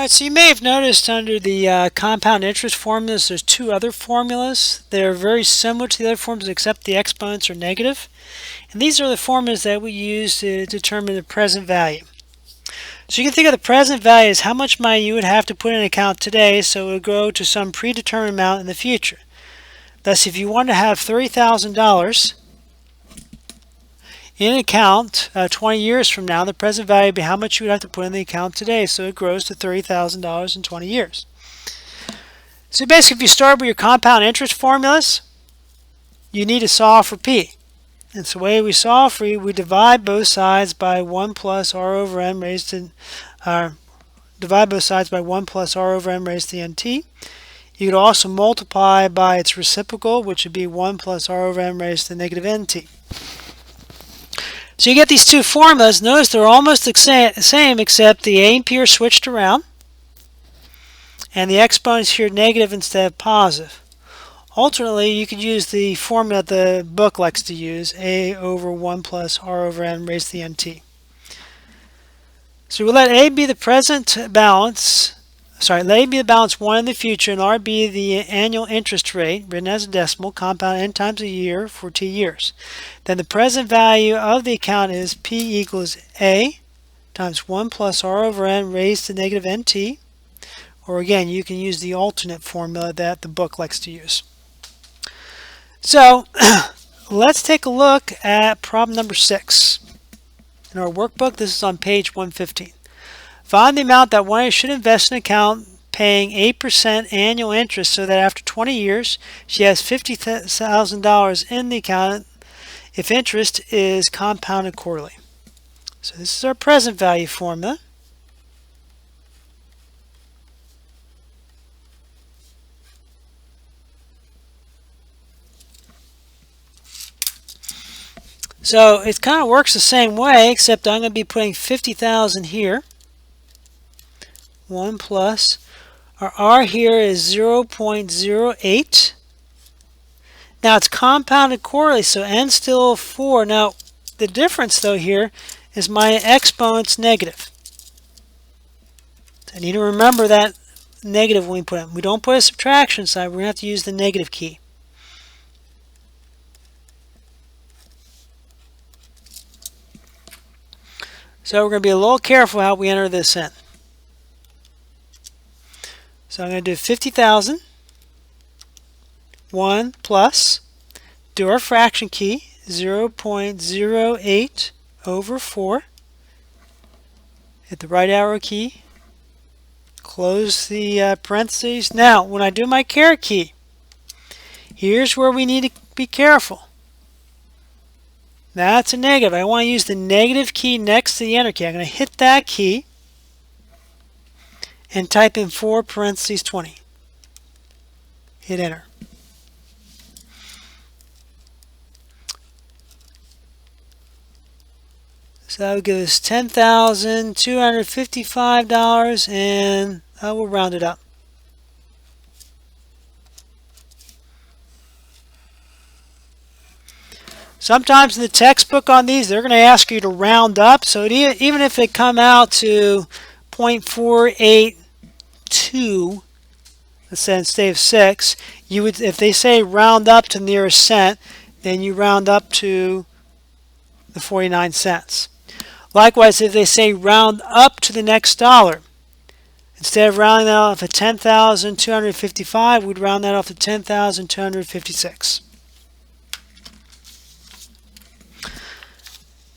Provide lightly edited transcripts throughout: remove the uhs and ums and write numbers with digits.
Alright, so you may have noticed under the compound interest formulas, there's two other formulas. They're very similar to the other formulas except the exponents are negative. And these are the formulas that we use to determine the present value. So you can think of the present value as how much money you would have to put in an account today so it would go to some predetermined amount in the future. Thus, if you want to have $30,000 in an account 20 years from now, the present value would be how much you would have to put in the account today, so it grows to $30,000 in 20 years. So basically, if you start with your compound interest formulas, you need to solve for P. And so the way we solve for E, we divide both sides by 1 plus r over n raised to divide both sides by 1 plus r over n raised to nt. You could also multiply by its reciprocal, which would be 1 plus r over n raised to negative nt. So you get these two formulas. Notice they're almost the same except the a and p are switched around and the exponents here negative instead of positive. Alternately, you could use the formula the book likes to use, a over 1 plus r over n raised to the nt. So we'll let a be the present balance, let a be the balance 1 in the future and r be the annual interest rate, written as a decimal, compound n times a year for t years. Then the present value of the account is p equals a times 1 plus r over n raised to negative nt, or again, you can use the alternate formula that the book likes to use. So let's take a look at problem number 6. In our workbook, this is on page 115. Find the amount that one should invest in an account paying 8% annual interest so that after 20 years she has $50,000 in the account if interest is compounded quarterly. So this is our present value formula. So it kind of works the same way, except I'm going to be putting 50,000 here. 1 plus, our R here is 0.08. Now it's compounded quarterly, so N still 4. Now the difference though here is my exponent's negative. I need to remember that negative when we put it. We don't put a subtraction sign, we're going to have to use the negative key. So we're going to be a little careful how we enter this in. So I'm going to do 50,000, 1 plus, do our fraction key, 0.08 over 4, hit the right arrow key, close the parentheses. Now, when I do my caret key, here's where we need to be careful. That's a negative. I want to use the negative key next to the enter key. I'm going to hit that key and type in 4 parentheses 20. Hit enter. So that would give us $10,255 and we'll round it up. Sometimes in the textbook on these, they're going to ask you to round up. So even if they come out to 0.482, let's say instead of 6, you would, if they say round up to nearest cent, then you round up to the 49 cents. Likewise, if they say round up to the next dollar, instead of rounding that off at 10,255, we'd round that off to 10,256.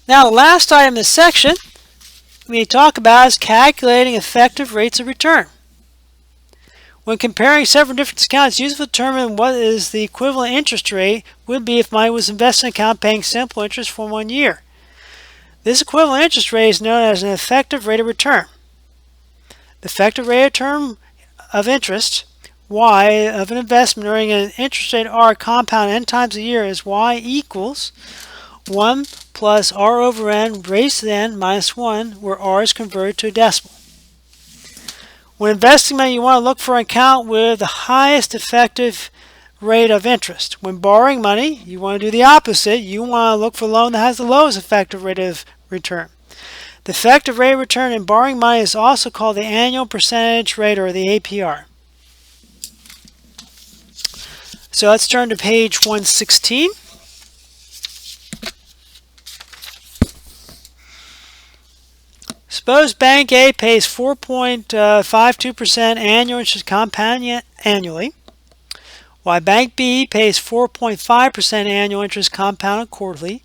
Now, the last item in this section we need to talk about is calculating effective rates of return. When comparing several different accounts, it's useful to determine what is the equivalent interest rate would be if money was invested in an account paying simple interest for 1 year. This equivalent interest rate is known as an effective rate of return. The effective rate of return of interest, y, of an investment earning an interest rate r compound n times a year is y equals 1 plus r over n raised to the n minus 1, where r is converted to a decimal. When investing money, you want to look for an account with the highest effective rate of interest. When borrowing money, you want to do the opposite. You want to look for a loan that has the lowest effective rate of return. The effective rate of return in borrowing money is also called the annual percentage rate, or the APR. So let's turn to page 116. Suppose Bank A pays 4.52% annual interest compound annually, while Bank B pays 4.5% annual interest compounded quarterly,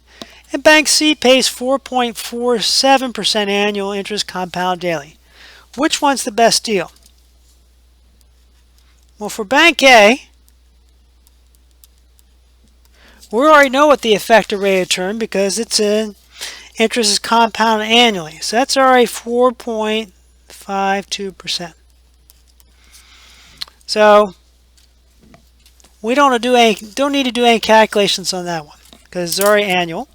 and Bank C pays 4.47% annual interest compounded daily. Which one's the best deal? Well, for Bank A, we already know what the effective rate of return, because it's an interest is compounded annually. So that's already 4.52%. So we don't need to do any calculations on that one, because it's already annual.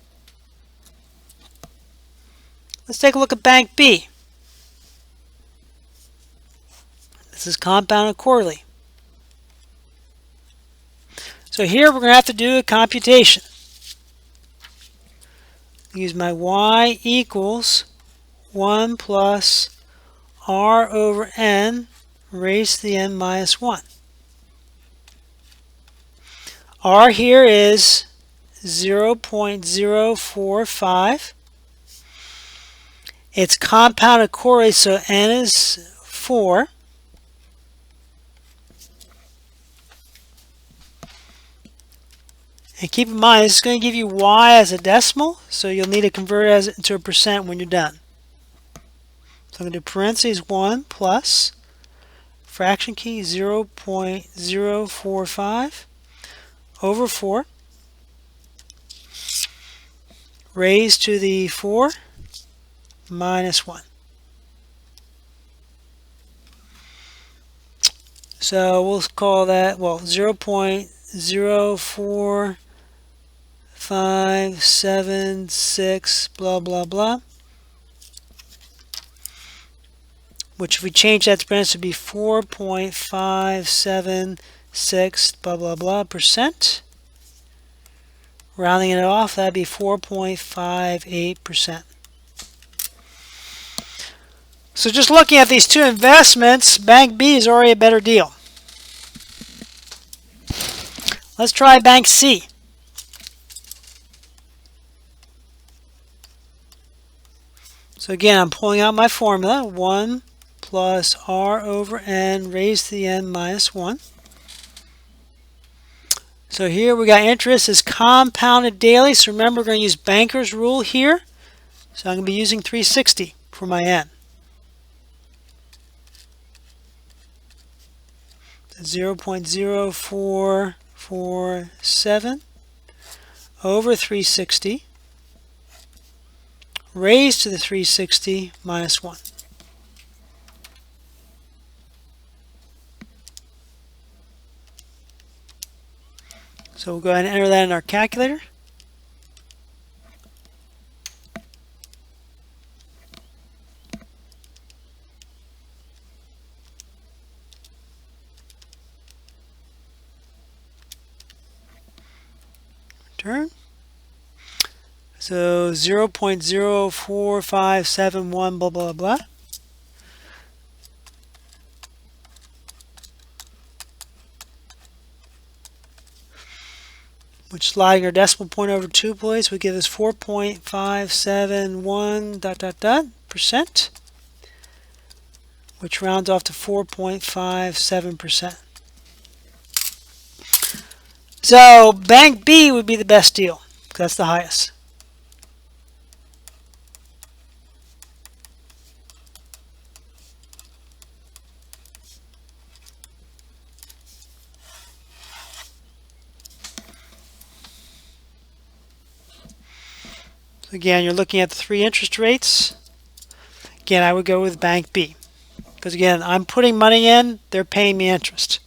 Let's take a look at Bank B. This is compounded quarterly. So here we're going to have to do a computation. Use my y equals 1 plus r over n raised to the n minus 1. R here is 0.045. It's compounded quarterly, so n is 4. And keep in mind, this is going to give you y as a decimal, so you'll need to convert it into a percent when you're done. So I'm going to do parentheses 1 plus fraction key 0.045 over 4 raised to the 4 minus 1. So we'll call that, well, 0.04576 blah blah blah, which if we change that to percent would be 4.576 blah blah blah percent. Rounding it off, that'd be 4.58%. So just looking at these two investments, Bank B is already a better deal. Let's try Bank C. So again, I'm pulling out my formula, 1 plus r over n raised to the n minus 1. So here we got interest is compounded daily. So remember, we're going to use Banker's rule here. So I'm going to be using 360 for my n. 0.0447 over 360 raised to the 360 minus 1. So we'll go ahead and enter that in our calculator. Return. So 0.04571 blah blah blah. Which, sliding our decimal point over 2 places would give us 4.571 ... percent, which rounds off to 4.57%. So Bank B would be the best deal, because that's the highest. Again, you're looking at the three interest rates. Again, I would go with Bank B, because again, I'm putting money in, they're paying me interest.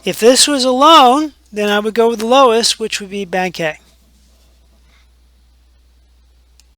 If this was a loan, then I would go with the lowest, which would be Bank A.